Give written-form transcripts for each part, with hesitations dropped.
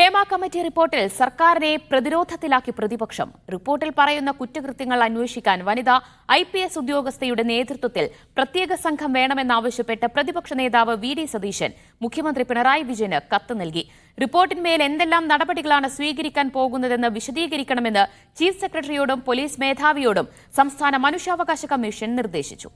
Hema committee റിപ്പോർട്ടിൽ സർക്കാരിനെ പ്രതിരോധത്തിലാക്കി പ്രതിപക്ഷം. റിപ്പോർട്ടിൽ പറയുന്ന കുറ്റകൃത്യങ്ങൾ അന്വേഷിക്കാൻ വനിതാ IPS ഉദ്യോഗസ്ഥയുടെ നേതൃത്വത്തിൽ പ്രത്യേക സംഘം വേണമെന്നാവശ്യപ്പെട്ട് പ്രതിപക്ഷ നേതാവ് VD സതീശൻ മുഖ്യമന്ത്രി പിണറായി വിജയന് കത്ത് നൽകി. റിപ്പോർട്ടിന്മേൽ എന്തെല്ലാം നടപടികളാണ് സ്വീകരിക്കാൻ പോകുന്നതെന്ന് വിശദീകരിക്കണമെന്ന് ചീഫ് സെക്രട്ടറിയോടും പോലീസ് മേധാവിയോടും സംസ്ഥാന മനുഷ്യാവകാശ കമ്മീഷൻ നിർദ്ദേശിച്ചു.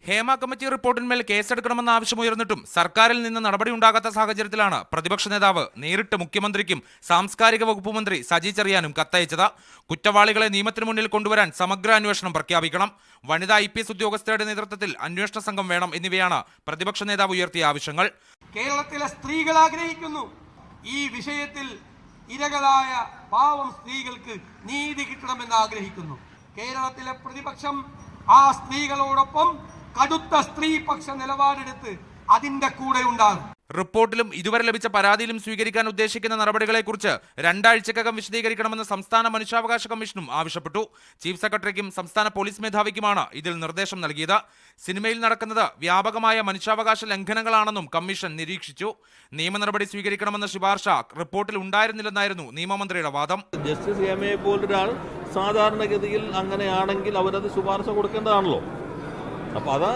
ഹേമ കമ്മിറ്റി റിപ്പോർട്ടിന്മേൽ കേസെടുക്കണമെന്ന ആവശ്യമുയർന്നിട്ടും സർക്കാരിൽ നിന്ന് നടപടിയുണ്ടാകാത്ത സാഹചര്യത്തിലാണ് പ്രതിപക്ഷ നേതാവ് നേരിട്ട് മുഖ്യമന്ത്രിക്കും സാംസ്കാരിക വകുപ്പ് മന്ത്രി സജി ചെറിയാനും കത്തയച്ചത്. കുറ്റവാളികളെ നിയമത്തിന് മുന്നിൽ കൊണ്ടുവരാൻ സമഗ്ര അന്വേഷണം പ്രഖ്യാപിക്കണം, വനിതാ IPS ഉദ്യോഗസ്ഥരുടെ നേതൃത്വത്തിൽ അന്വേഷണ സംഘം വേണം എന്നിവയാണ് പ്രതിപക്ഷ നേതാവ് ഉയർത്തിയ ആവശ്യങ്ങൾ. കേരളത്തിലെ സ്ത്രീകൾ ആഗ്രഹിക്കുന്നു, ഈ വിഷയത്തിൽ ഇരകളായ പാവം സ്ത്രീകൾക്ക് നീതി കിട്ടണമെന്ന് ആഗ്രഹിക്കുന്നു. കേരളത്തിലെ പ്രതിപക്ഷം ആ സ്ത്രീകളോടൊപ്പം കടുത്ത സ്ത്രീപക്ഷ നിലപാടെടുത്ത് അതിന്റെ കൂടെ ഉണ്ടാകും. റിപ്പോർട്ടിലും ഇതുവരെ ലഭിച്ച പരാതിയിലും സ്വീകരിക്കാൻ ഉദ്ദേശിക്കുന്ന നടപടികളെക്കുറിച്ച് 2 ആഴ്ചക്കകം വിശദീകരിക്കണമെന്ന് സംസ്ഥാന മനുഷ്യാവകാശ കമ്മീഷനും ആവശ്യപ്പെട്ടു. ചീഫ് സെക്രട്ടറിക്കും സംസ്ഥാന പോലീസ് മേധാവിക്കുമാണ് ഇതിൽ നിർദ്ദേശം നൽകിയത്. സിനിമയിൽ നടക്കുന്നത് വ്യാപകമായ മനുഷ്യാവകാശ ലംഘനങ്ങളാണെന്നും കമ്മീഷൻ നിരീക്ഷിച്ചു. നിയമ നടപടി സ്വീകരിക്കണമെന്ന ശുപാർശ റിപ്പോർട്ടിൽ ഉണ്ടായിരുന്നില്ലെന്നായിരുന്നു നിയമമന്ത്രിയുടെ വാദം. ജസ്റ്റിസ് ഹേമയെ പോലൊരാൾ സാധാരണഗതിയിൽ അങ്ങനെയാണെങ്കിൽ അവരത് ശുപാർശ കൊടുക്കേണ്ടതാണല്ലോ. അപ്പൊ അത്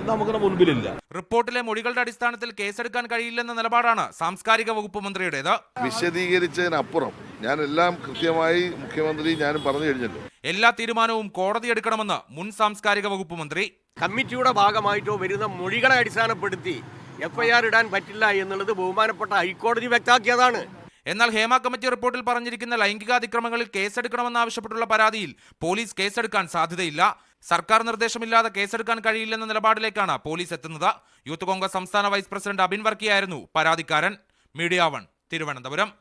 നമുക്കിന് മുൻപിലില്ല. റിപ്പോർട്ടിലെ മൊഴികളുടെ അടിസ്ഥാനത്തിൽ കേസെടുക്കാൻ കഴിയില്ലെന്ന നിലപാടാണ് സാംസ്കാരിക വകുപ്പ് മന്ത്രിയുടേത്. വിശദീകരിച്ചതിനപ്പുറം ഞാൻ എല്ലാം കൃത്യമായി മുഖ്യമന്ത്രി ഞാനും പറഞ്ഞു കഴിഞ്ഞല്ലോ. എല്ലാ തീരുമാനവും കോടതി എടുക്കണമെന്ന് മുൻ സാംസ്കാരിക വകുപ്പ് മന്ത്രി. കമ്മിറ്റിയുടെ ഭാഗമായിട്ടോ വരുന്ന മൊഴികളെ അടിസ്ഥാനപ്പെടുത്തി FIR ഇടാൻ പറ്റില്ല എന്നുള്ളത് ബഹുമാനപ്പെട്ട ഹൈക്കോടതി വ്യക്തമാക്കിയതാണ്. എന്നാൽ ഹേമ കമ്മിറ്റി റിപ്പോർട്ടിൽ പറഞ്ഞിരിക്കുന്ന ലൈംഗികാതിക്രമങ്ങളിൽ കേസെടുക്കണമെന്നാവശ്യപ്പെട്ടുള്ള പരാതിയിൽ പോലീസ് കേസെടുക്കാൻ സാധ്യതയില്ല. സർക്കാർ നിർദ്ദേശമില്ലാതെ കേസെടുക്കാൻ കഴിയില്ലെന്ന നിലപാടിലേക്കാണ് പോലീസ് എത്തുന്നത്. യൂത്ത് കോൺഗ്രസ് സംസ്ഥാന വൈസ് പ്രസിഡന്റ് അബിൻ വർക്കിയായിരുന്നു പരാതിക്കാരൻ. മീഡിയ 1 തിരുവനന്തപുരം.